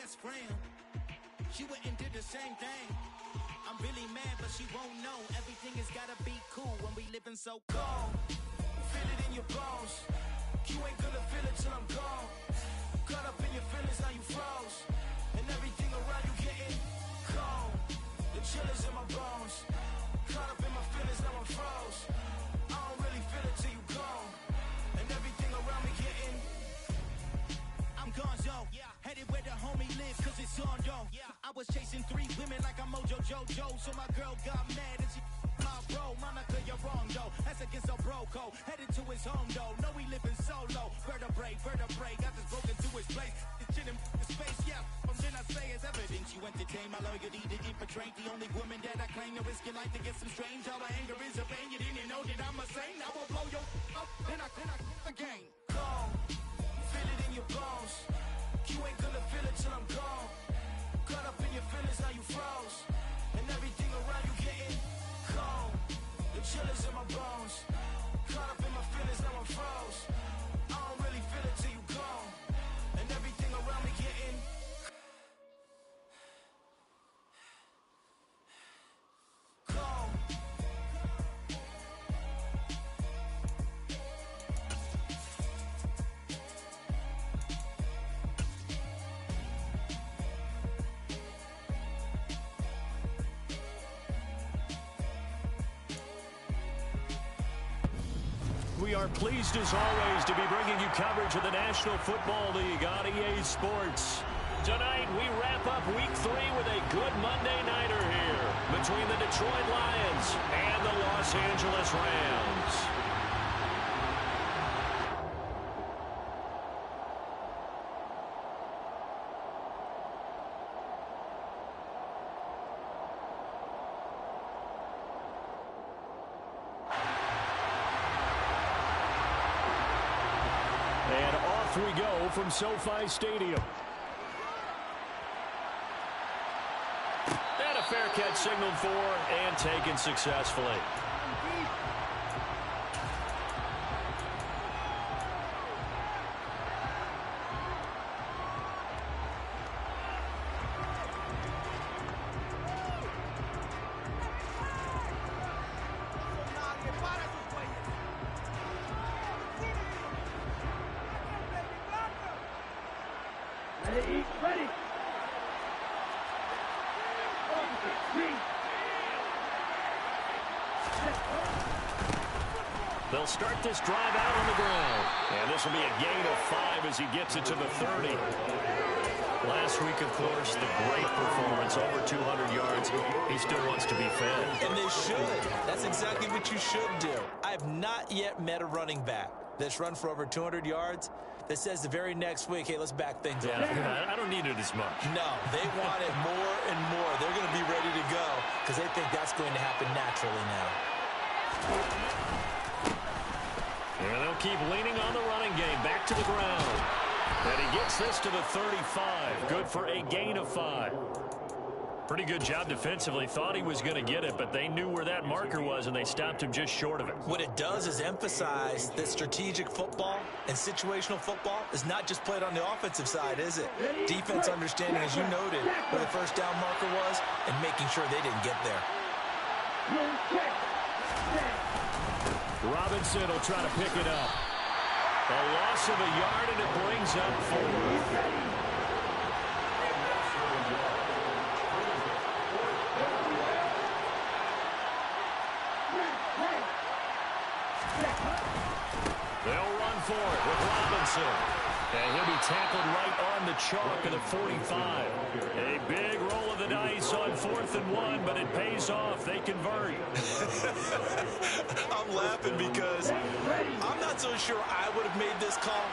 best friend. She went and did the same thing. I'm really mad, but she won't know. Everything has gotta be cool when we living so cold. Feel it in your bones. You ain't gonna feel it till I'm gone. Caught up in your feelings, now you froze. And everything around you getting cold. The chill is in my bones. Caught up in my feelings, now I'm froze. I don't really feel it till you gone. And everything around me getting. I'm gonzo, headed where the homie live, cause it's on though. I was chasing 3 women like I'm Mojo Jojo, so my girl got mad and she my bro. Monica, you're wrong though, that's against a bro code. Headed to his home though, no we living solo. Vertebrae, got this broken to his place. This shit in space, then I say it's evidence. You entertain my loyalty to infiltrate the only woman that I claim to risk your life to get some strange. All my anger is a pain, you didn't know that I'm a saint. I will blow your up, then I again. Gone, feel it in your bones. You ain't gonna feel it till I'm gone. Caught up in your feelings, now you froze. And everything around you getting cold. The chill is in my bones. Caught up in my feelings, now I'm froze. I don't really feel it till you gone. And everything around me getting cold. We are pleased as always to be bringing you coverage of the National Football League on EA Sports. Tonight we wrap up Week 3 with a good Monday nighter here between the Detroit Lions and the Los Angeles Rams. We go from SoFi Stadium. And a fair catch signaled for and taken successfully. They'll start this drive out on the ground. And this will be a gain of 5 as he gets it to the 30. Last week, of course, the great performance, over 200 yards. He still wants to be fed. And they should. That's exactly what you should do. I have not yet met a running back that's run for over 200 yards that says the very next week, hey, let's back things up. I don't need it as much. No, they want it more and more. They're going to be ready to go because they think that's going to happen naturally now. And they'll keep leaning on the running game. Back to the ground. And he gets this to the 35. Good for a gain of 5. Pretty good job defensively. Thought he was going to get it, but they knew where that marker was, and they stopped him just short of it. What it does is emphasize that strategic football and situational football is not just played on the offensive side, is it? Defense understanding, as you noted, where the first down marker was and making sure they didn't get there. Robinson will try to pick it up. A loss of a yard, and it brings up 4. They'll run for it with Robinson. And he'll be tackled right on the chalk of the 45. A big roll of the dice on 4th and 1, but it pays off. They convert. I'm laughing because I'm not so sure I would have made this call.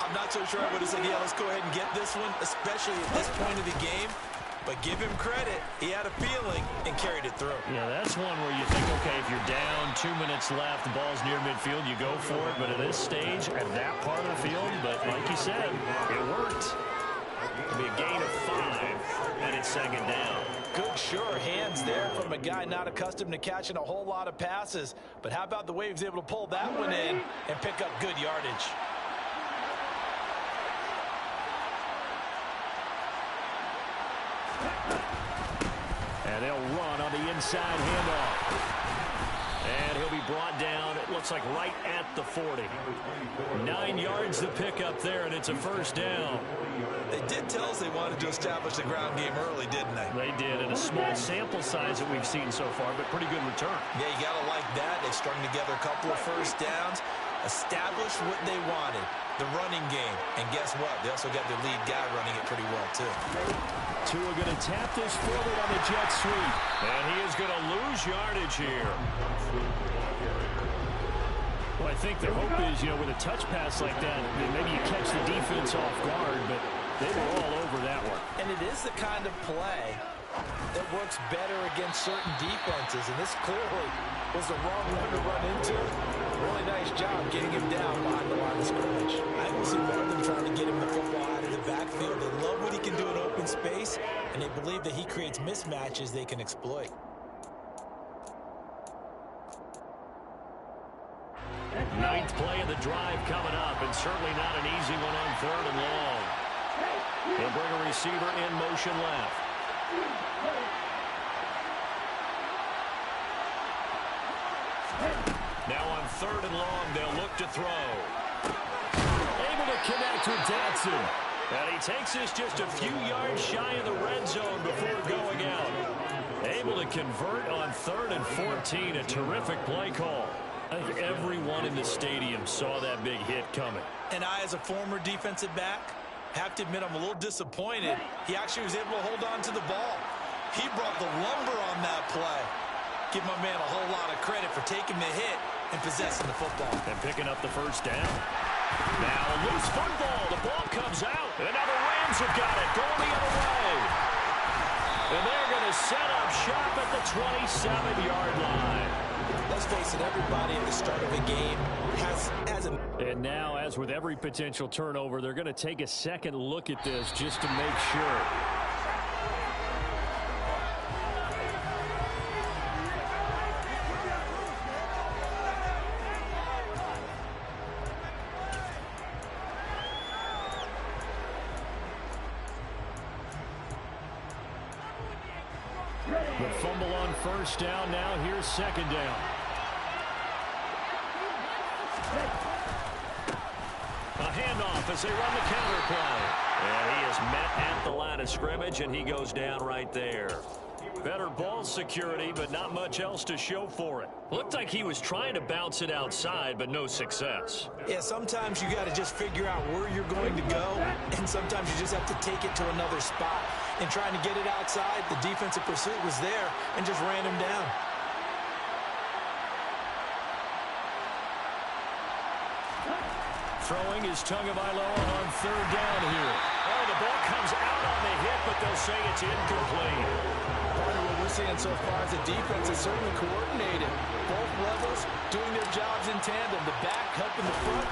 I'm not so sure I would have said, yeah, let's go ahead and get this one, especially at this point of the game. But give him credit. He had a feeling and carried it through. Yeah, that's one where you think, okay, if you're down, 2 minutes left, the ball's near midfield, you go for it. But at this stage, at that part of the field, but like you said, it worked. It'll be a gain of 5, and it's 2nd down. Good, sure hands there from a guy not accustomed to catching a whole lot of passes. But how about the way he was able to pull that one in and pick up good yardage? And they'll run on the inside handoff. And he'll be brought down, it looks like right at the 40. 9 yards to pick up there, and it's a first down. They did tell us they wanted to establish the ground game early, didn't they? They did, in a small sample size that we've seen so far, but pretty good return. Yeah, you got to like that. They've strung together a couple of first downs, established what they wanted, the running game. And guess what? They also got their lead guy running it pretty well, too. Tua going to tap this forward on the jet sweep. And he is going to lose yardage here. Well, I think the hope is, with a touch pass like that, maybe you catch the defense off guard, but they were all over that one. And it is the kind of play that works better against certain defenses, and this clearly was the wrong one to run into. Really nice job getting him down behind the line of scrimmage. I don't see more of them trying to get him the football out of the backfield. They love what he can do in open space, and they believe that he creates mismatches they can exploit. Ninth play of the drive coming up, and certainly not an easy one on 3rd and long. They'll bring a receiver in motion left. Now on 3rd and long, they'll look to throw. Able to connect with Dotson. And he takes this just a few yards shy of the red zone before going out. Able to convert on 3rd and 14. A terrific play call. I think everyone in the stadium saw that big hit coming. And I, as a former defensive back, have to admit I'm a little disappointed. He actually was able to hold on to the ball. He brought the lumber on that play. Give my man a whole lot of credit for taking the hit and possessing the football. And picking up the first down. Now a loose football. The ball comes out. And now the Rams have got it. Going the other way. And they're going to set up shop at the 27-yard line. Let's face it, everybody at the start of a game has a... And now, as with every potential turnover, they're going to take a second look at this just to make sure. The fumble on first down. Now here's second down. A handoff as they run the counter play. And he is met at the line of scrimmage, and he goes down right there. Better ball security, but not much else to show for it. Looked like he was trying to bounce it outside, but no success. Yeah, sometimes you got to just figure out where you're going to go, and sometimes you just have to take it to another spot. And trying to get it outside, the defensive pursuit was there and just ran him down. Throwing is Tagovailoa on 3rd down here. Oh, the ball comes out on the hit, but they'll say it's incomplete. Part of what we're seeing so far is the defense is certainly coordinated. Both levels doing their jobs in tandem. The back helping the front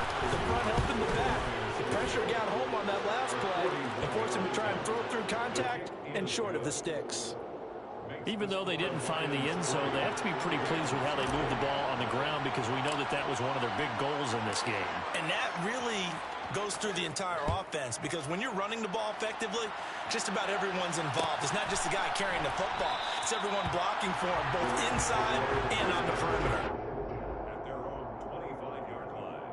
helping the back. The pressure got home on that last play and forced him to try and throw through contact and short of the sticks. Even though they didn't find the end zone, they have to be pretty pleased with how they moved the ball on the ground, because we know that that was one of their big goals in this game. And that really goes through the entire offense, because when you're running the ball effectively, just about everyone's involved. It's not just the guy carrying the football. It's everyone blocking for him, both inside and on the perimeter. At their own 25-yard line.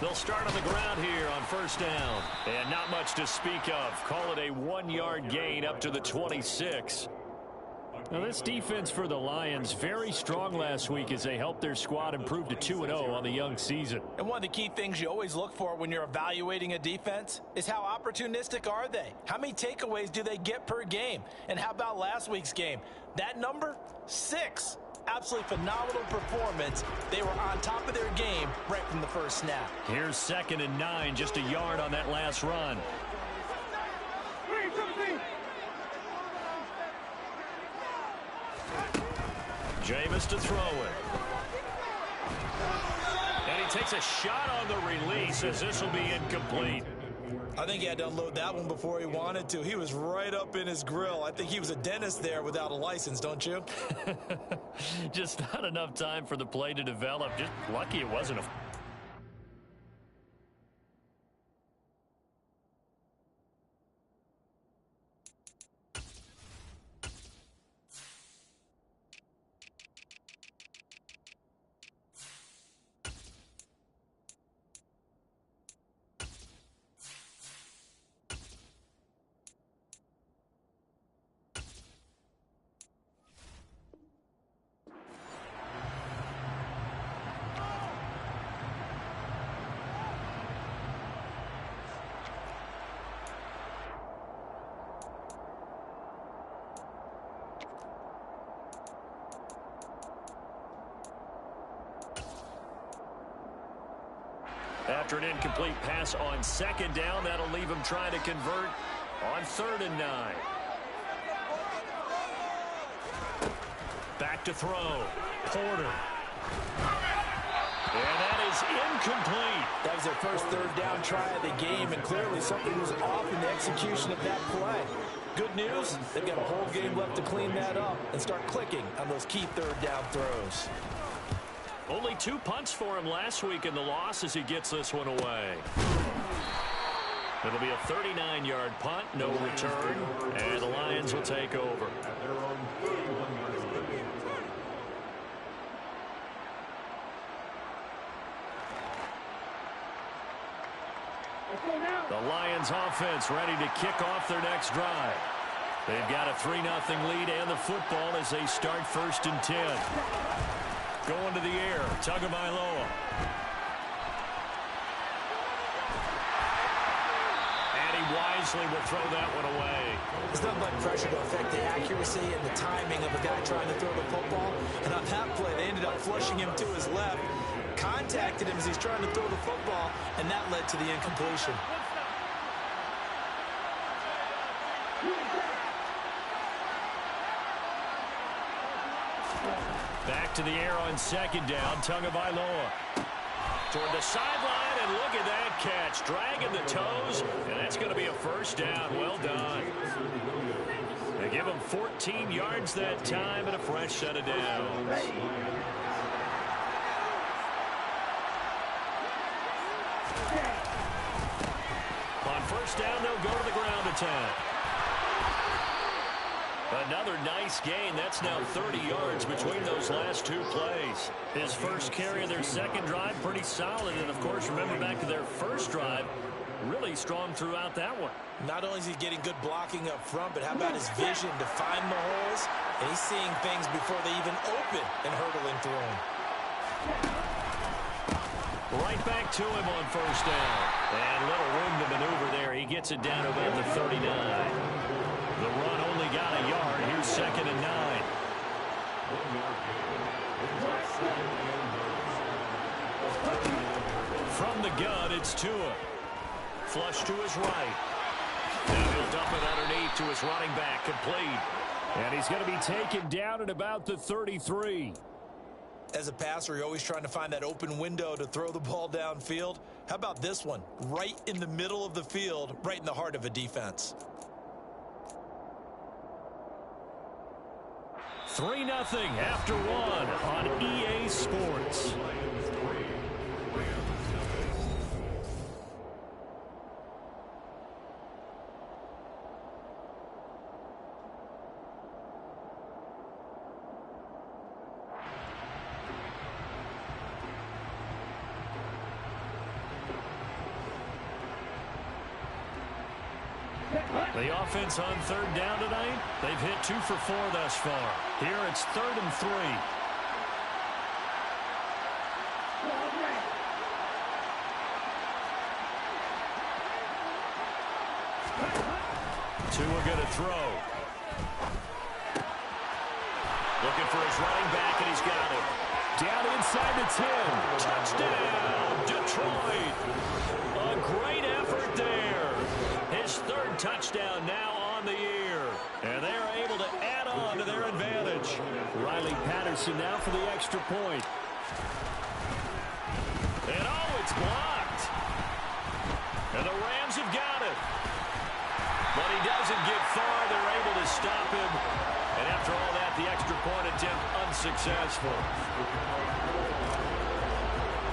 They'll start on the ground here on first down. And not much to speak of. Call it a 1-yard gain up to the 26. Now, this defense for the Lions, very strong last week as they helped their squad improve to 2-0 on the young season. And one of the key things you always look for when you're evaluating a defense is how opportunistic are they? How many takeaways do they get per game? And how about last week's game? That number? 6. Absolutely phenomenal performance. They were on top of their game right from the first snap. Here's 2nd and 9, just a yard on that last run. Jameis to throw it. And he takes a shot on the release as this will be incomplete. I think he had to unload that one before he wanted to. He was right up in his grill. I think he was a dentist there without a license, don't you? Just not enough time for the play to develop. Just lucky it wasn't a... After an incomplete pass on second down, that'll leave him trying to convert on 3rd and 9. Back to throw. Porter. And that is incomplete. That was their first 3rd down try of the game, and clearly something was off in the execution of that play. Good news, they've got a whole game left to clean that up and start clicking on those key 3rd down throws. Only 2 punts for him last week in the loss as he gets this one away. It'll be a 39-yard punt, no return, and the Lions will take over. The Lions offense ready to kick off their next drive. They've got a 3-0 lead and the football as they start 1st and 10. Going to the air, Tagovailoa. And he wisely will throw that one away. There's nothing but pressure to affect the accuracy and the timing of a guy trying to throw the football. And on that play, they ended up flushing him to his left, contacted him as he's trying to throw the football, and that led to the incompletion. Back to the air on 2nd down, Tagovailoa. Toward the sideline, and look at that catch. Dragging the toes, and that's going to be a 1st down. Well done. They give him 14 yards that time and a fresh set of downs. On 1st down, they'll go to the ground attack. Another nice gain. That's now 30 yards between those last 2 plays. His first carry of their 2nd drive, pretty solid. And, of course, remember back to their 1st drive, really strong throughout that one. Not only is he getting good blocking up front, but how about his vision to find the holes? And he's seeing things before they even open and hurdling through them. Right back to him on 1st down. And little room to maneuver there. He gets it down to about the 39. The run only got a yard. Here's 2nd and 9. From the gun, it's Tua. Flush to his right. Now he'll dump it underneath to his running back. Complete. And he's going to be taken down at about the 33. As a passer, you're always trying to find that open window to throw the ball downfield. How about this one? Right in the middle of the field, right in the heart of a defense. 3-0 after 1 on EA Sports. The offense on 3rd down tonight, they've hit 2 for 4 thus far. Here it's 3rd and 3. Tua going to throw. Looking for his running back, and he's got it. Down inside the 10. Touchdown, Detroit. A great effort there. His 3rd touchdown now on the year. And they're able to add on to their advantage. Riley Patterson now for the extra point. And oh, it's blocked. And the Rams have got it. But he doesn't get far. They're able to stop him. And after all that, the extra point attempt unsuccessful.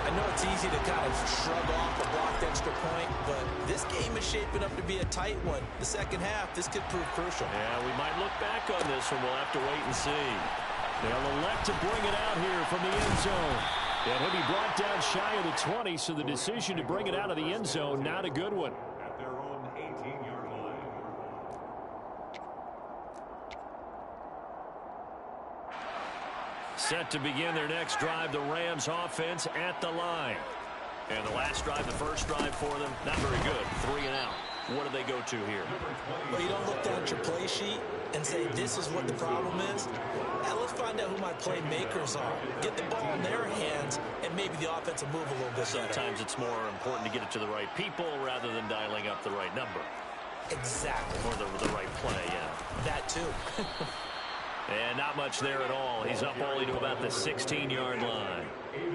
I know it's easy to kind of shrug off a blocked extra point, but this game is shaping up to be a tight one. The second half, this could prove crucial. Yeah, we might look back on this one. We'll have to wait and see. They'll elect to bring it out here from the end zone. And he'll be brought down shy of the 20, so the decision to bring it out of the end zone, not a good one. At their own 18-yard line. Set to begin their next drive, the Rams offense at the line. And the last drive, the first drive for them, not very good. 3 and out. What do they go to here? Well, you don't look down at your play sheet and say, this is what the problem is. Now, let's find out who my playmakers are. Get the ball in their hands, and maybe the offense will move a little bit better. Sometimes it's more important to get it to the right people rather than dialing up the right number. Exactly. Or the right play, yeah. That, too. And not much there at all. He's up only to about the 16-yard line.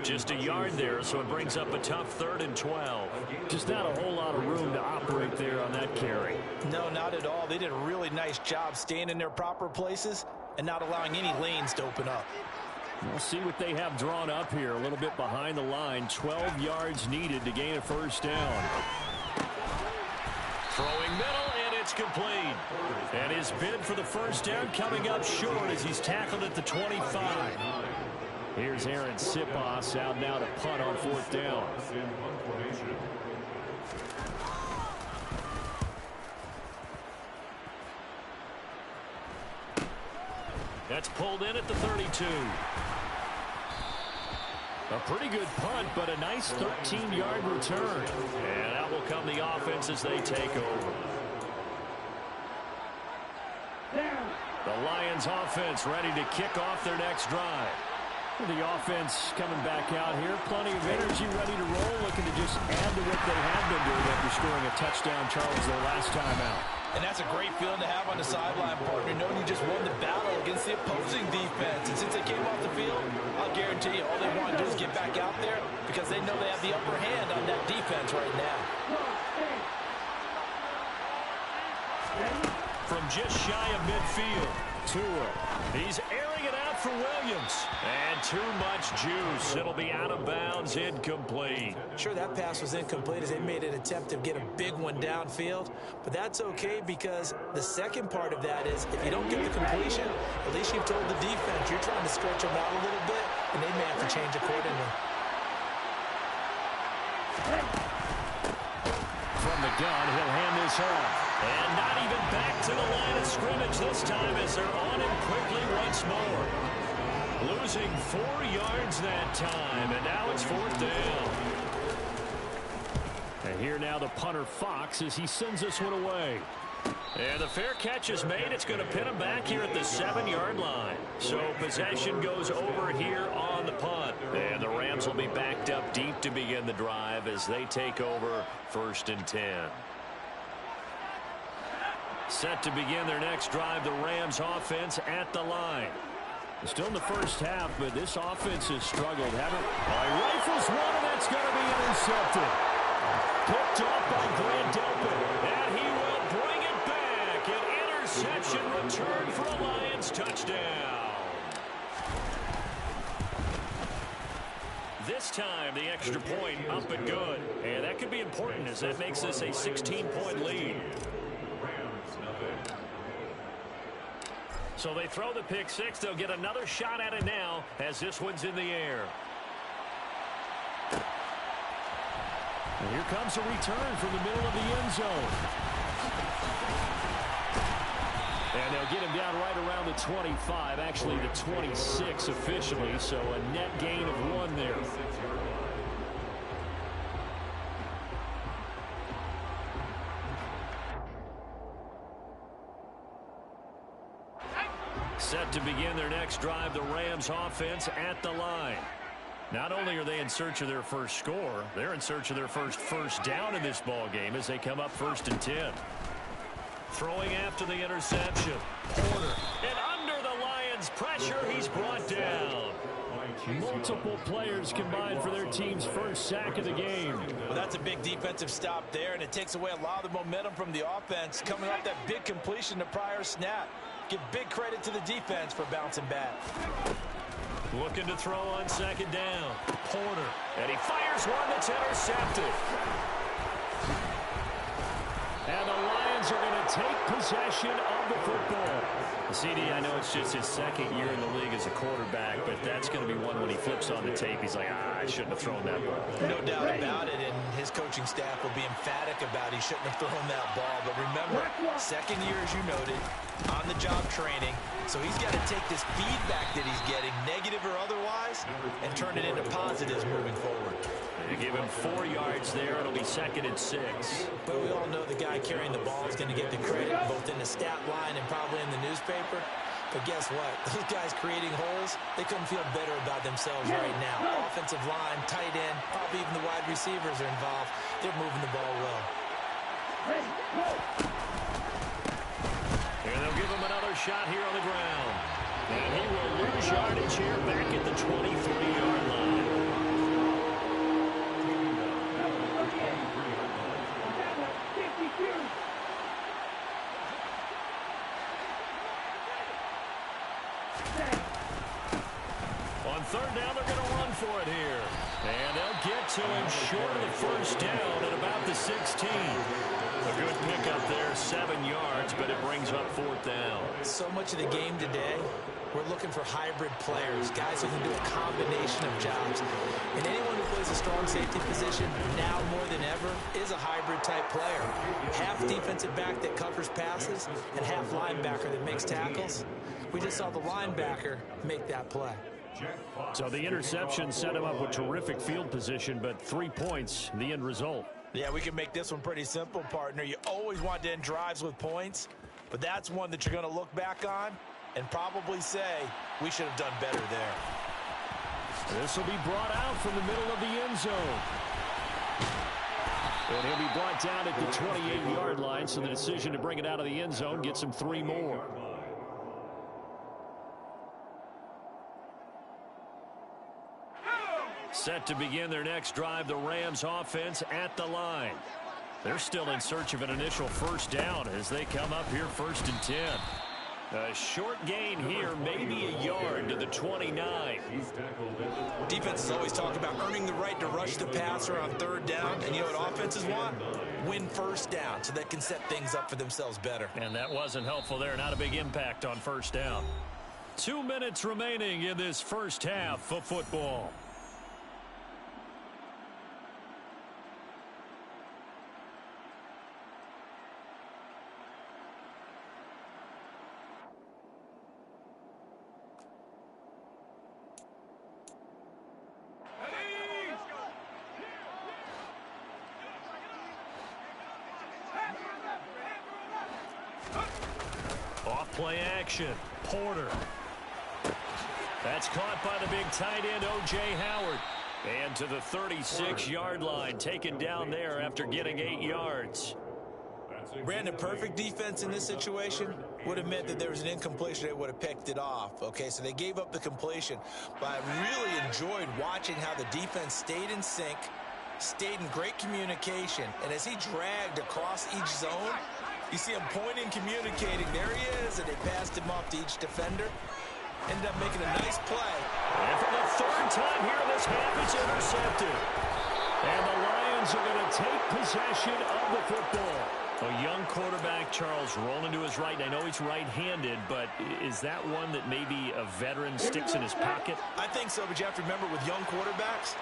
Just a yard there, so it brings up a tough 3rd and 12. Just not a whole lot of room to operate there on that carry. No, not at all. They did a really nice job staying in their proper places and not allowing any lanes to open up. We'll see what they have drawn up here. A little bit behind the line. 12 yards needed to gain a first down. Throwing middle, and it's complete. And his bid for the first down coming up short as he's tackled at the 25. Here's Aaron Siposs out now to punt on 4th down. That's pulled in at the 32. A pretty good punt, but a nice 13-yard return. And out will come the offense as they take over. The Lions offense ready to kick off their next drive. The offense coming back out here. Plenty of energy, ready to roll, looking to just add to what they have been doing after scoring a touchdown, Charles, their last time out. And that's a great feeling to have on the sideline, partner, knowing you just won the battle against the opposing defense. And since they came off the field, I'll guarantee you all they want to do is get back out there because they know they have the upper hand on that defense right now. From just shy of midfield, Tua. He's airing it out for Williams. And too much juice. It'll be out of bounds, incomplete. Sure, that pass was incomplete as they made an attempt to get a big one downfield. But that's okay because the second part of that is if you don't get the completion, at least you've told the defense you're trying to stretch them out a little bit, and they may have to change accordingly. From the gun, he'll hand this off. And not even back to the line of scrimmage this time as they're on him quickly once more. Losing 4 yards that time, and now it's 4th down. And here now the punter Fox as he sends this one away. And the fair catch is made. It's going to pin him back here at the 7-yard line. So possession goes over here on the punt. And the Rams will be backed up deep to begin the drive as they take over 1st and 10. Set to begin their next drive, the Rams offense at the line. Still in the first half, but this offense has struggled. He rifles one, and that's going to be intercepted. Picked off by Grant Delpit, and he will bring it back. An interception return for a Lions touchdown. This time, the extra point up and good. And that could be important as that makes this a 16-point lead. So they throw the pick six. They'll get another shot at it now as this one's in the air. And here comes a return from the middle of the end zone. And they'll get him down right around the 25, actually the 26 officially, so a net gain of 1 there. Set to begin their next drive, the Rams offense at the line. Not only are they in search of their first score, they're in search of their first down in this ball game as they come up 1st and 10. Throwing after the interception. Porter. And under the Lions Lions pressure. He's brought down. Multiple players combined for their team's first sack of the game. Well, that's a big defensive stop there, and it takes away a lot of the momentum from the offense coming off that big completion to prior snap. Give big credit to the defense for bouncing back. Looking to throw on second down. Porter. And he fires one that's intercepted. And the Lions are going to take possession of the football. CD, I know it's just his second year in the league as a quarterback, but that's going to be one when he flips on the tape. He's like, I shouldn't have thrown that ball. No doubt about it, and his coaching staff will be emphatic about he shouldn't have thrown that ball. But remember, second year, as you noted, on-the-job training, so he's got to take this feedback that he's getting, negative or otherwise, and turn it into positives moving forward. They give him 4 yards there. It'll be 2nd and 6. But we all know the guy carrying the ball is going to get the credit, both in the stat line and probably in the newspaper. But guess what? Those guys creating holes, they couldn't feel better about themselves right now. Offensive line, tight end, probably even the wide receivers are involved. They're moving the ball well. And they'll give him another shot here on the ground. And he will lose yardage here back at the 23-yard line. On third down, they're going to run for it here. And they'll get to him short of the first down at about the 16. A good pickup there, 7 yards, but it brings up 4th down. So much of the game today, we're looking for hybrid players, guys who can do a combination of jobs. And anyone who plays a strong safety position, now more than ever, is a hybrid-type player. Half defensive back that covers passes and half linebacker that makes tackles. We just saw the linebacker make that play. So the interception set him up with terrific field position, but 3 points, the end result. Yeah, we can make this one pretty simple, partner. You always want to end drives with points, but that's one that you're going to look back on and probably say, we should have done better there. This will be brought out from the middle of the end zone. And he'll be brought down at the 28-yard line, so the decision to bring it out of the end zone gets him 3 more. Set to begin their next drive, the Rams offense at the line. They're still in search of an initial first down as they come up here 1st and 10. A short gain here, maybe a yard to the 29. Defenses always talk about earning the right to rush the passer on third down. And you know what offenses want? Win first down so they can set things up for themselves better. And that wasn't helpful there. Not a big impact on first down. 2 minutes remaining in this first half of football. Play action. Porter. That's caught by the big tight end, O.J. Howard. And to the 36-yard line, taken down there after getting 8 yards. Brandon, perfect defense in this situation would have meant that there was an incompletion. They would have picked it off. Okay, so they gave up the completion. But I really enjoyed watching how the defense stayed in sync, stayed in great communication. And as he dragged across each zone, you see him pointing, communicating. There he is, and they passed him off to each defender. Ended up making a nice play. And for the 3rd time here in this half, it's intercepted. And the Lions are going to take possession of the football. A young quarterback, Charles, rolling to his right. I know he's right-handed, but is that one that maybe a veteran sticks in his pocket? I think so, but you have to remember with young quarterbacks,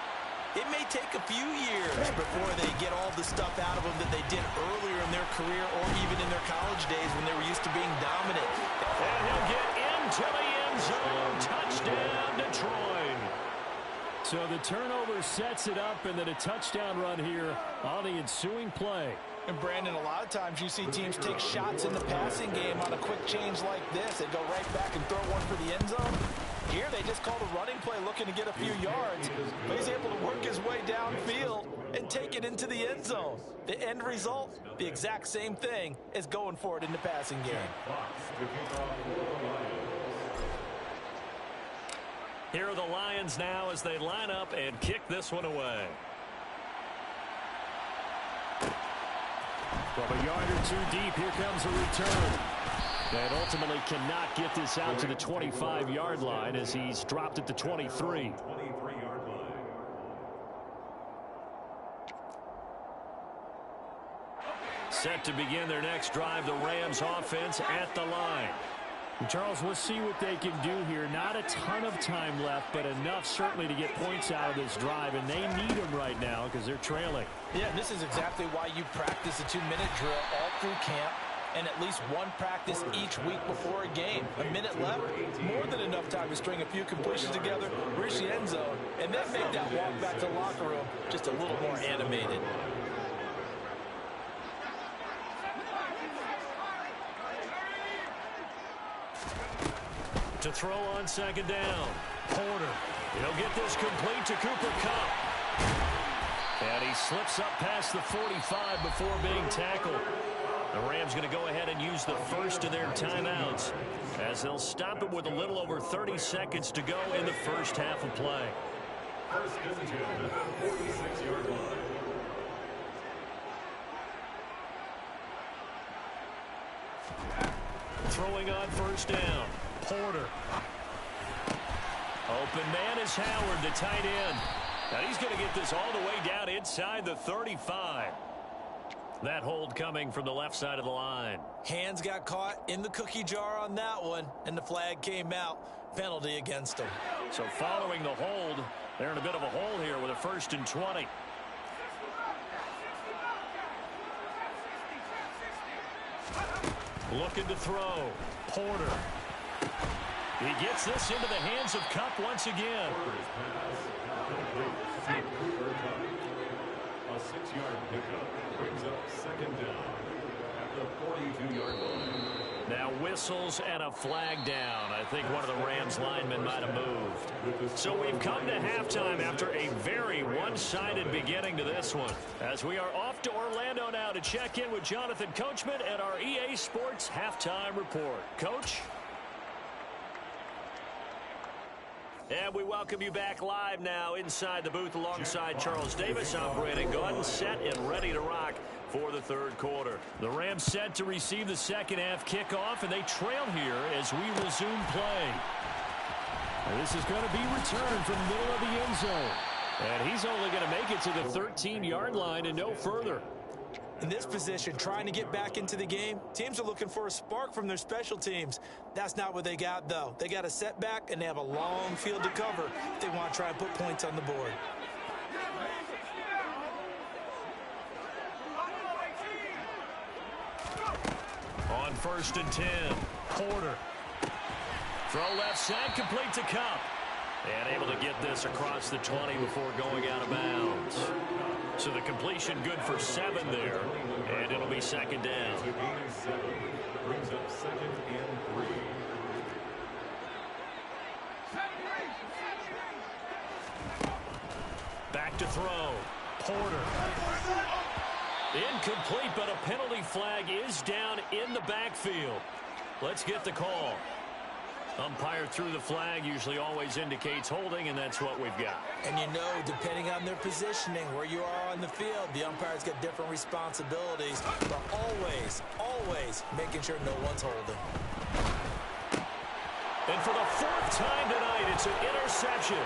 it may take a few years before they get all the stuff out of them that they did earlier in their career or even in their college days when they were used to being dominant. And he'll get into the end zone. Touchdown, Detroit. So the turnover sets it up, and then a touchdown run here on the ensuing play. And Brandon, a lot of times you see teams take shots in the passing game on a quick change like this. They go right back and throw one for the end zone. Here they just called a running play looking to get a few yards. But he's able to work his way downfield and take it into the end zone. The end result, the exact same thing as going for it in the passing game. Here are the Lions now as they line up and kick this one away. From a yard or two deep, here comes a return. And ultimately cannot get this out to the 25-yard line as he's dropped at the 23. Set to begin their next drive, the Rams offense at the line. Charles, we'll see what they can do here. Not a ton of time left, but enough certainly to get points out of this drive, and they need them right now because they're trailing. Yeah, this is exactly why you practice a 2-minute drill all through camp and at least one practice each week before a game. A minute left, more than enough time to string a few completions together, reach the end zone, and then make that walk back to the locker room just a little more animated. To throw on second down, Porter. He'll get this complete to Cooper Kupp. And he slips up past the 45 before being tackled. The Rams going to go ahead and use the first of their timeouts as they'll stop it with a little over 30 seconds to go in the first half of play. First and 10, 46-yard line. Throwing on first down, Porter. Open man is Howard, the tight end. Now he's going to get this all the way down inside the 35. That hold coming from the left side of the line. Hands got caught in the cookie jar on that one, and the flag came out. Penalty against him. So following the hold, they're in a bit of a hole here with a 1st and 20. Looking to throw. Porter. He gets this into the hands of Kupp once again. A 6-yard pickup brings up second down at the 42-yard line. Now whistles and a flag down. I think one of the Rams linemen might have moved. So we've come to halftime after a very one-sided beginning to this one. As we are off to Orlando now to check in with Jonathan Coachman at our EA Sports Halftime Report. Coach? And we welcome you back live now inside the booth alongside Charles Davis. I'm Brandon Gaudin, set and ready to rock for the third quarter. The Rams set to receive the second half kickoff, and they trail here as we resume play. And this is going to be returned from the middle of the end zone. And he's only going to make it to the 13-yard line and no further. In this position, trying to get back into the game, teams are looking for a spark from their special teams. That's not what they got, though. They got a setback, and they have a long field to cover if they want to try and put points on the board. On 1st and 10, Porter. Throw left side, complete to Kupp. And able to get this across the 20 before going out of bounds. So the completion good for 7 there. And it'll be second down. To gain 7, brings up 2nd and 3. Back to throw. Porter. Incomplete, but a penalty flag is down in the backfield. Let's get the call. Umpire threw the flag, usually always indicates holding, and that's what we've got. And you know, depending on their positioning, where you are on the field, the umpire's got different responsibilities, but always making sure no one's holding. And for the 4th time tonight, it's an interception.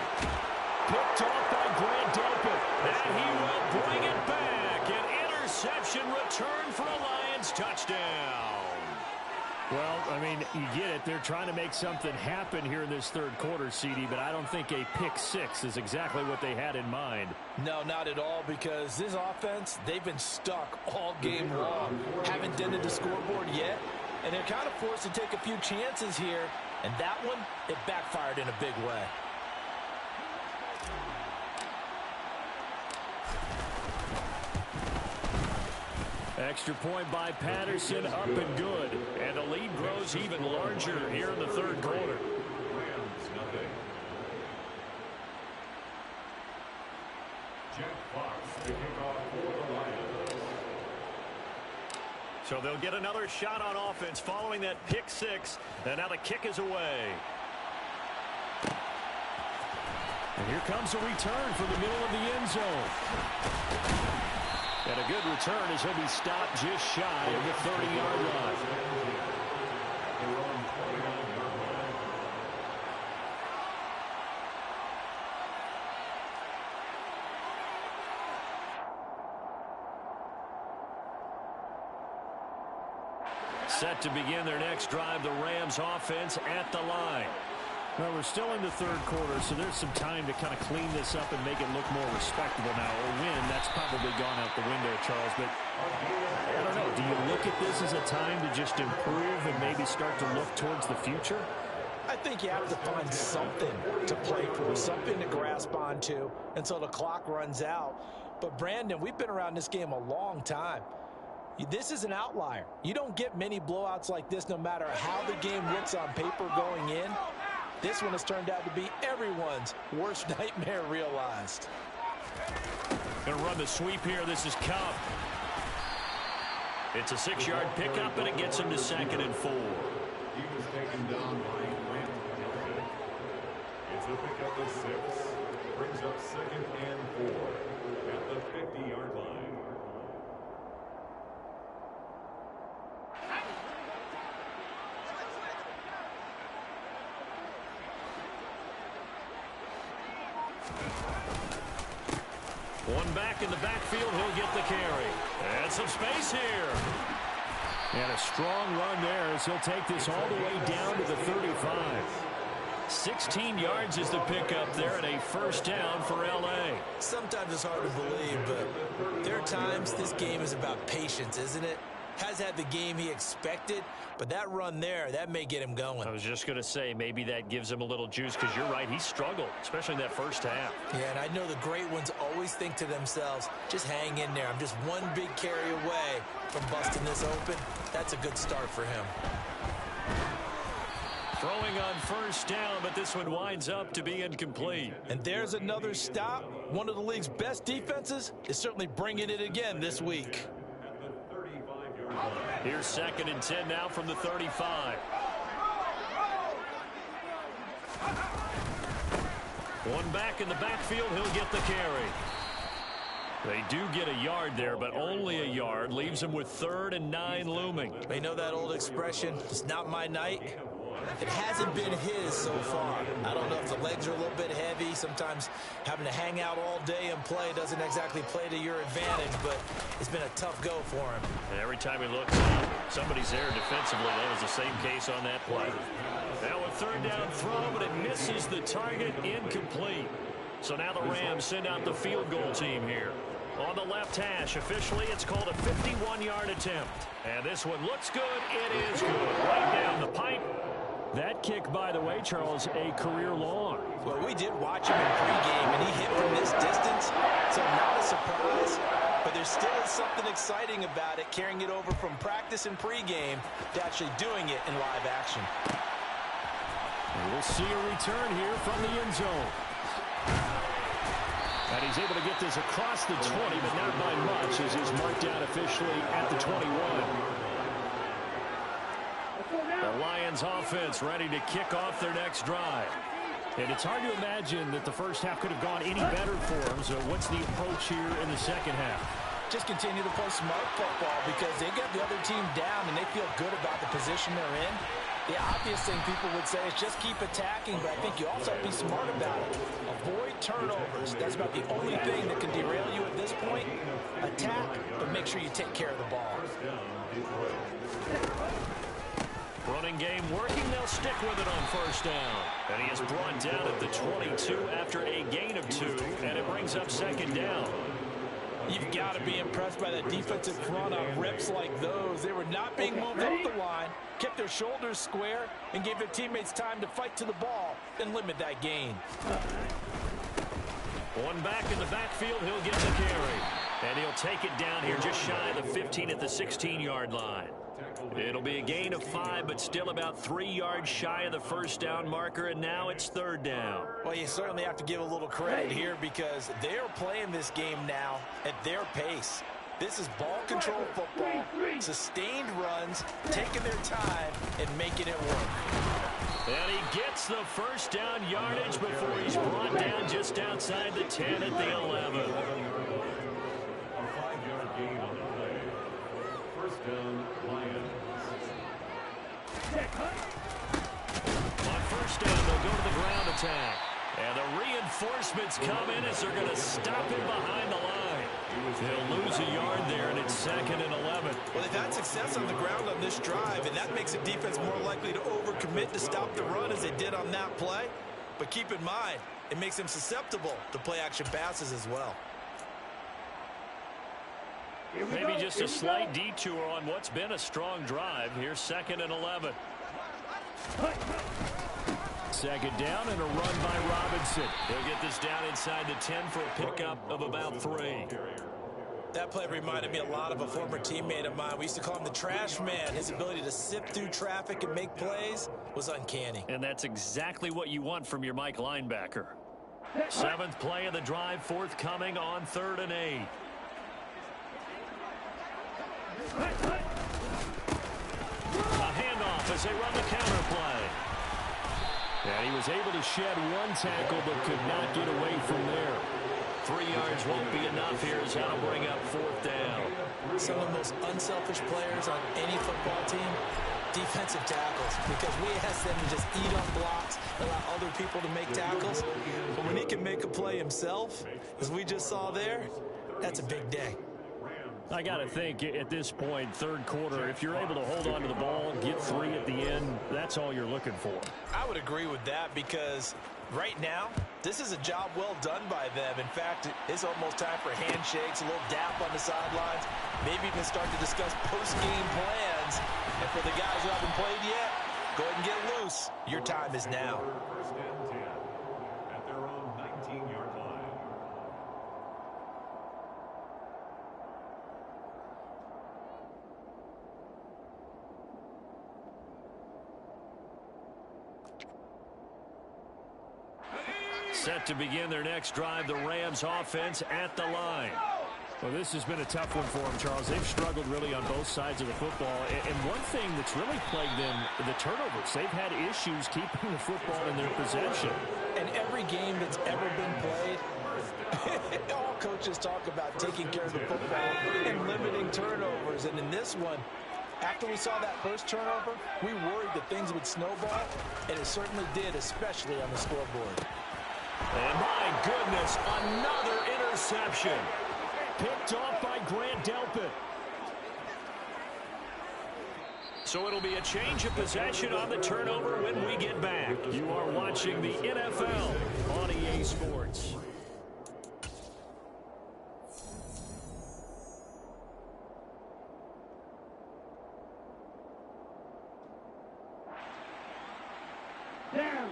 Picked off by Grant Delpit. And he will bring it back. An interception return for a Lions touchdown. Well, I mean, you get it. They're trying to make something happen here in this third quarter, CD, but I don't think a pick 6 is exactly what they had in mind. No, not at all, because this offense, they've been stuck all game long. Haven't dented the scoreboard yet, and they're kind of forced to take a few chances here, and that one, it backfired in a big way. Extra point by Patterson, up and good. And the lead grows even larger here in the third quarter. Rams nothing. Jack Fox to kick off for the Lions. So they'll get another shot on offense following that pick 6. And now the kick is away. And here comes a return from the middle of the end zone. And a good return as he'll be stopped just shy of the 30-yard line. Set to begin their next drive, the Rams offense at the line. Well, we're still in the third quarter, so there's some time to kind of clean this up and make it look more respectable now. A win, that's probably gone out the window, Charles. But I don't know. Do you look at this as a time to just improve and maybe start to look towards the future? I think you have to find something to play for, something to grasp onto until the clock runs out. But, Brandon, we've been around this game a long time. This is an outlier. You don't get many blowouts like this no matter how the game looks on paper going in. This one has turned out to be everyone's worst nightmare realized. Going to run the sweep here. This is Kupp. It's a 6-yard pickup, and it gets him to 2nd and 4. He was taken down by Grant. It's a pickup of 6. Brings up 2nd and 4 at the 50-yard line. One back in the backfield, he'll get the carry. And some space here. And a strong run there as he'll take this all the way down to the 35. 16 yards is the pickup there and a first down for L.A. Sometimes it's hard to believe, but there are times this game is about patience, isn't it? Has had the game he expected, but that run there, that may get him going. I was just going to say, maybe that gives him a little juice, because you're right, he struggled, especially in that first half. Yeah, and I know the great ones always think to themselves, just hang in there. I'm just one big carry away from busting this open. That's a good start for him. Throwing on first down, but this one winds up to be incomplete. And there's another stop. One of the league's best defenses is certainly bringing it again this week. Here's 2nd and 10 now from the 35. One back in the backfield, he'll get the carry. They do get a yard there, but only a yard. Leaves him with 3rd and 9 looming. You know that old expression, it's not my night? It hasn't been his so far. I don't know if the legs are a little bit heavy. Sometimes having to hang out all day and play doesn't exactly play to your advantage, but it's been a tough go for him. And every time he looks, somebody's there defensively. That was the same case on that play. Now a 3rd down throw, but it misses the target, incomplete. So now the Rams send out the field goal team here. On the left hash, officially, it's called a 51-yard attempt. And this one looks good. It is good. Right down the pipe. That kick, by the way, Charles, a career long. Well, we did watch him in pregame, and he hit from this distance, so not a surprise. But there still is something exciting about it, carrying it over from practice and pregame to actually doing it in live action. And we'll see a return here from the end zone. And he's able to get this across the 20, but not by much, as he's marked down officially at the 21. The Lions offense ready to kick off their next drive. And it's hard to imagine that the first half could have gone any better for them. So what's the approach here in the second half? Just continue to play smart football because they got the other team down and they feel good about the position they're in. The obvious thing people would say is just keep attacking, but I think you also have to be smart about it. Avoid turnovers. That's about the only thing that can derail you at this point. Attack, but make sure you take care of the ball. Running game working, they'll stick with it on first down. And he is brought down at the 22 after a gain of 2, and it brings up 2nd down. You've got to be impressed by that defensive front on reps like those. They were not being moved up the line, kept their shoulders square, and gave their teammates time to fight to the ball and limit that gain. One back in the backfield, he'll get the carry. And he'll take it down here just shy of the 15 at the 16-yard line. It'll be a gain of 5, but still about 3 yards shy of the first down marker, and now it's 3rd down. Well, you certainly have to give a little credit here because they're playing this game now at their pace. This is ball control football, sustained runs, taking their time, and making it work. And he gets the first down yardage before he's brought down just outside the 10 at the 11. A 5-yard gain on the play. First down, Lions. On first down, they'll go to the ground attack. And the reinforcements come in as they're going to stop him behind the line. They'll lose a yard there, and it's 2nd and 11. Well, they've had success on the ground on this drive, and that makes the defense more likely to overcommit to stop the run as they did on that play. But keep in mind, it makes them susceptible to play-action passes as well. Maybe just a slight detour on what's been a strong drive. Here's 2nd and 11. Second down and a run by Robinson. They'll get this down inside the 10 for a pickup of about 3. That play reminded me a lot of a former teammate of mine. We used to call him the trash man. His ability to sift through traffic and make plays was uncanny. And that's exactly what you want from your Mike linebacker. 7th play of the drive, forthcoming on 3rd and 8. A handoff as they run the counter play. And he was able to shed one tackle but could not get away from there. 3 yards won't be enough here as that'll bring up 4th down. Some of the most unselfish players on any football team, defensive tackles, because we ask them to just eat on blocks, allow other people to make tackles. But when he can make a play himself, as we just saw there, that's a big day. I got to think at this point, 3rd quarter, if you're able to hold on to the ball, get 3 at the end, that's all you're looking for. I would agree with that because right now, this is a job well done by them. In fact, it's almost time for handshakes, a little dap on the sidelines, maybe even start to discuss post-game plans. And for the guys who haven't played yet, go ahead and get loose. Your time is now. First and 10 at their own 19-yard line. Set to begin their next drive, the Rams offense at the line. Well, this has been a tough one for them, Charles. They've struggled really on both sides of the football. And one thing that's really plagued them, the turnovers. They've had issues keeping the football in their possession. And every game that's ever been played, all coaches talk about taking care of the football and limiting turnovers. And in this one, after we saw that first turnover, we worried that things would snowball, and it certainly did, especially on the scoreboard. And my goodness, another interception. Picked off by Grant Delpit. So it'll be a change of possession on the turnover when we get back. You are watching the NFL on EA Sports. Down.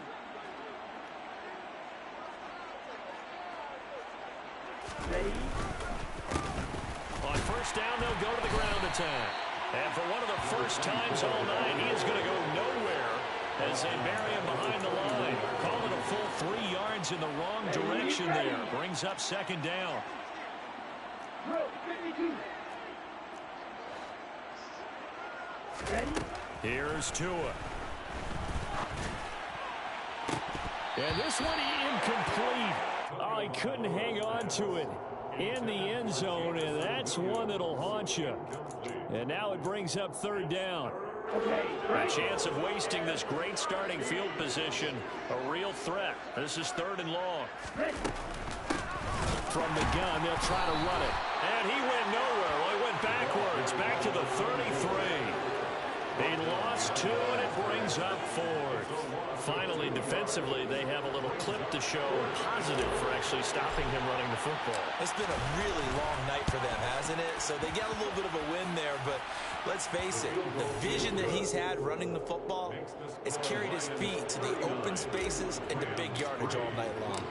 On first down, they'll go to the ground attack. And for one of the first times all night, he is going to go nowhere as they bury him behind the line. Call it a full 3 yards in the wrong direction there. Brings up 2nd down. Here's Tua. And this one incomplete. Oh, he couldn't hang on to it in the end zone, and that's one that'll haunt you. And now it brings up 3rd down. A chance of wasting this great starting field position. A real threat. This is 3rd and long. From the gun, they'll try to run it. And he went nowhere. Well, he went backwards, back to the 33. He lost 2, and it brings up 4th. Finally, defensively, they have a little clip to show positive for actually stopping him running the football. It's been a really long night for them, hasn't it? So they got a little bit of a win there, but let's face it, the vision that he's had running the football has carried his feet to the open spaces and to big yardage all night long.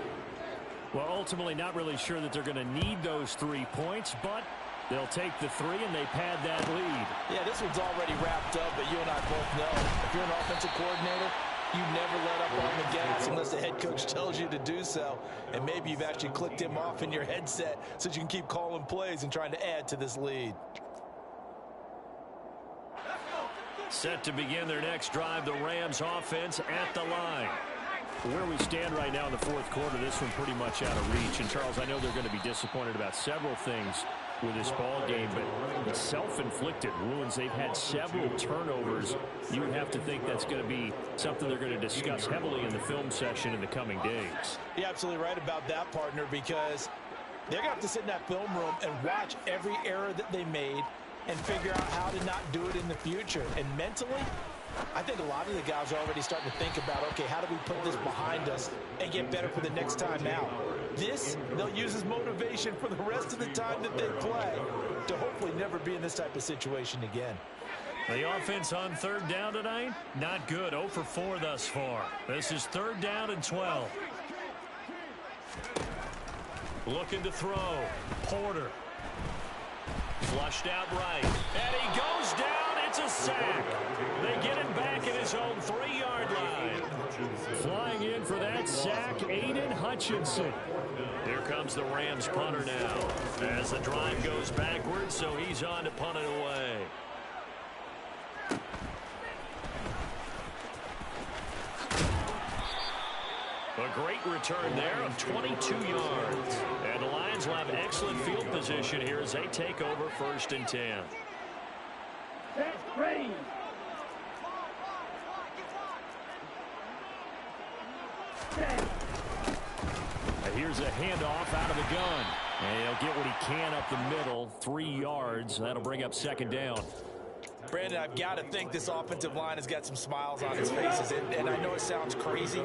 Well, ultimately, not really sure that they're going to need those 3 points, but they'll take the 3 and they pad that lead. Yeah, this one's already wrapped up, but you and I both know if you're an offensive coordinator, you never let up on the gas unless the head coach tells you to do so. And maybe you've actually clicked him off in your headset so you can keep calling plays and trying to add to this lead. Set to begin their next drive, the Rams offense at the line. Where we stand right now in the fourth quarter, this one pretty much out of reach. And, Charles, I know they're going to be disappointed about several things with this ball game, but self-inflicted wounds. They've had several turnovers. You would have to think that's going to be something they're going to discuss heavily in the film session in the coming days. You're absolutely right about that, partner, because they're going to have to sit in that film room and watch every error that they made and figure out how to not do it in the future. And mentally, I think a lot of the guys are already starting to think about, okay, how do we put this behind us and get better for the next time out? This, they'll use as motivation for the rest of the time that they play to hopefully never be in this type of situation again. The offense on third down tonight, not good. 0 for 4 thus far. This is 3rd down and 12. Looking to throw. Porter. Flushed out right. And he goes down. It's a sack. They get him back at his own 3-yard line. Flying in for that sack, Aiden Hutchinson. Here comes the Rams punter now as the drive goes backwards, so he's on to punt it away. A great return there of 22 yards. And the Lions will have excellent field position here as they take over 1st and 10. Set, ready. Set. Here's a handoff out of the gun. And he'll get what he can up the middle, 3 yards. That'll bring up 2nd down. Brandon, I've got to think this offensive line has got some smiles on its faces. And I know it sounds crazy,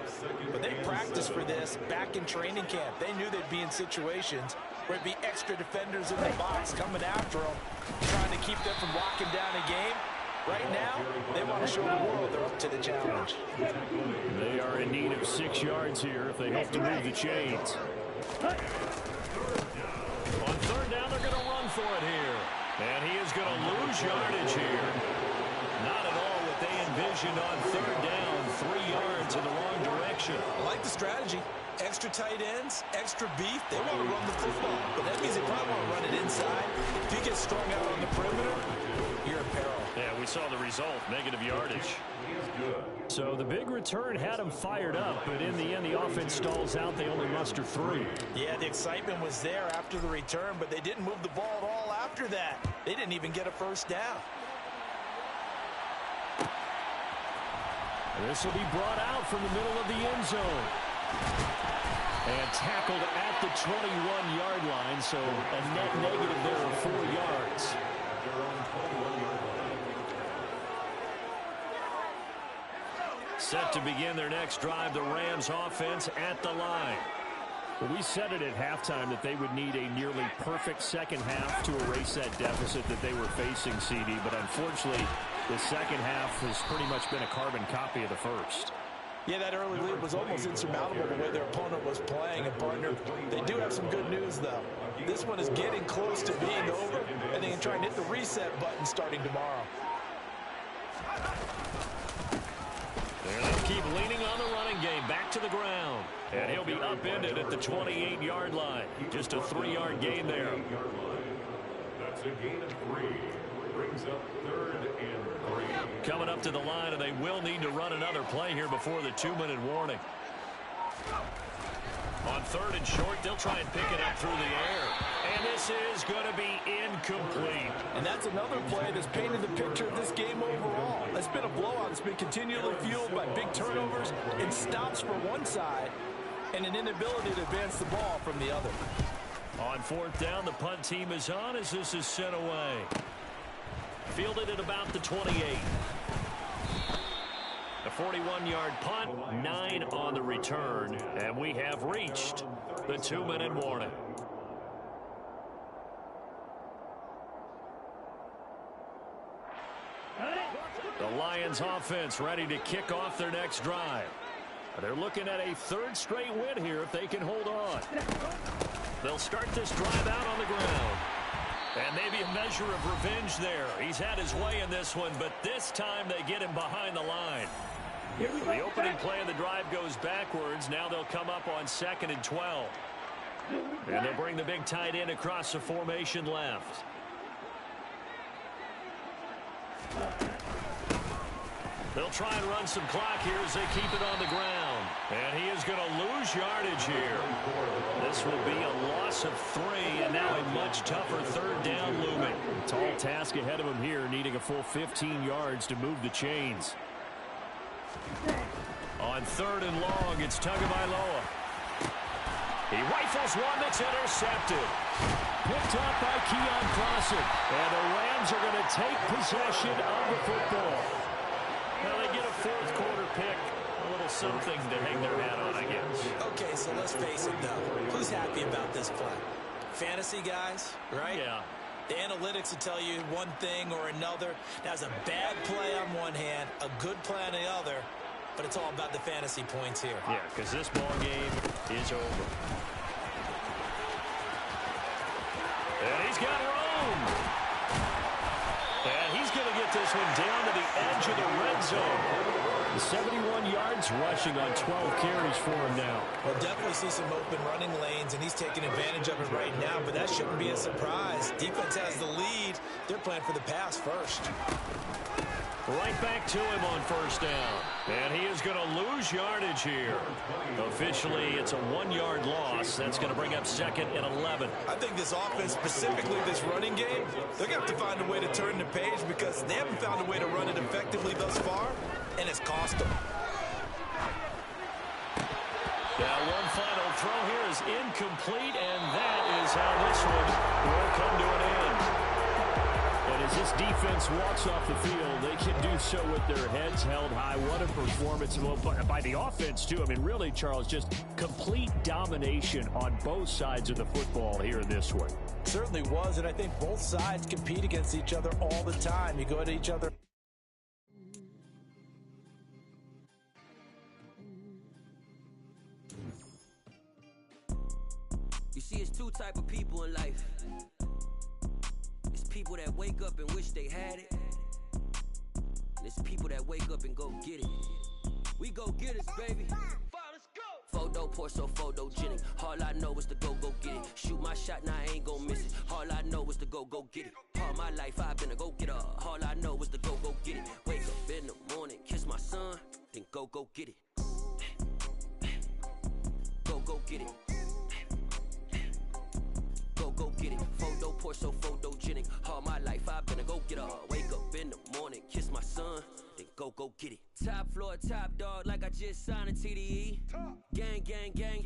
but they practiced for this back in training camp. They knew they'd be in situations where it'd be extra defenders in the box coming after them, trying to keep them from locking down a game. Right now, they want to show the world they're up to the challenge. They are in need of 6 yards here if they hope to move the chains. On 3rd down, they're going to run for it here. And he is going to lose yardage here. Not at all what they envisioned on 3rd down. 3 yards in the wrong direction. I like the strategy. Extra tight ends, extra beef. They want to run the football, but that means they probably want to run it inside. If you get strung out on the perimeter, you're in peril. Yeah, we saw the result, negative yardage. So the big return had them fired up, but in the end, the offense stalls out. They only muster 3. Yeah, the excitement was there after the return, but they didn't move the ball at all after that. They didn't even get a 1st down. This will be brought out from the middle of the end zone. And tackled at the 21-yard line, so a net negative there of 4 yards. Set to begin their next drive, the Rams offense at the line. Well, we said it at halftime that they would need a nearly perfect second half to erase that deficit that they were facing, CD. But unfortunately, the second half has pretty much been a carbon copy of the first. Yeah, that early lead was almost insurmountable the way their opponent was playing. And, partner, they do have some good news, though. This one is getting close to being over, and they can try and hit the reset button starting tomorrow. They'll keep leaning on the running game. Back to the ground. And he'll be upended at the 28-yard line. Just a 3-yard gain there. That's a gain of 3. Brings up 3rd and 3. Coming up to the line, and they will need to run another play here before the 2-minute warning. On 3rd and short, they'll try and pick it up through the air. And this is going to be incomplete. And that's another play that's painted the picture of this game overall. It's been a blowout. It's been continually fueled by big turnovers and stops for one side and an inability to advance the ball from the other. On 4th down, the punt team is on as this is sent away. Fielded at about the 28. A 41-yard punt, 9 on the return, and we have reached the 2-minute warning. The Lions offense ready to kick off their next drive. They're looking at a 3rd straight win here if they can hold on. They'll start this drive out on the ground. And maybe a measure of revenge there. He's had his way in this one, but this time they get him behind the line. The opening play of the drive goes backwards. Now they'll come up on 2nd and 12. And they'll bring the big tight end across the formation left. They'll try and run some clock here as they keep it on the ground. And he is going to lose yardage here. This will be a loss of 3, and now a much tougher third down looming. Tall task ahead of him here, needing a full 15 yards to move the chains. On 3rd and long, it's Tagovailoa. He rifles one that's intercepted. Picked up by Keon Clausen. And the Rams are going to take possession of the football. Well, they get a 4th quarter pick. A little something to hang their hat on, I guess. Okay, so let's face it, though. Who's happy about this play? Fantasy guys, right? Yeah. The analytics will tell you one thing or another. That's a bad play on one hand, a good play on the other, but it's all about the fantasy points here. Yeah, because this ball game is over. And he's got room. And he's going to get this one down to the edge of the red zone. 71 yards rushing on 12 carries for him now. We'll definitely see some open running lanes, and he's taking advantage of it right now, but that shouldn't be a surprise. Defense has the lead. They're playing for the pass first. Right back to him on 1st down. And he is going to lose yardage here. Officially, it's a 1-yard loss. That's going to bring up 2nd and 11. I think this offense, specifically this running game, they're going to have to find a way to turn the page because they haven't found a way to run it effectively thus far, and it's cost them. Now, one final throw here is incomplete, and that is how this one will come to an end. And as this defense walks off the field, they can do so with their heads held high. What a performance by the offense, too. I mean, really, Charles, just complete domination on both sides of the football here in this one. Certainly was, and I think both sides compete against each other all the time. You go at each other. You see, it's 2 type of people in life. It's people that wake up and wish they had it. And it's people that wake up and go get it. We go get it, baby. Photo poor, so photogenic. All I know is to go get it. Shoot my shot, now I ain't gon' miss it. All I know is to go get it. All my life I've been a go-getter. All I know is to go get it. Wake up in the morning, kiss my son, then go get it. Go get it. Go get it. Photo poor, so photogenic. All my life I've been a go-getter. Wake up in the morning, kiss my son, then go get it. Top floor, top dog, like I just signed a TDE. Gang, gang, gang.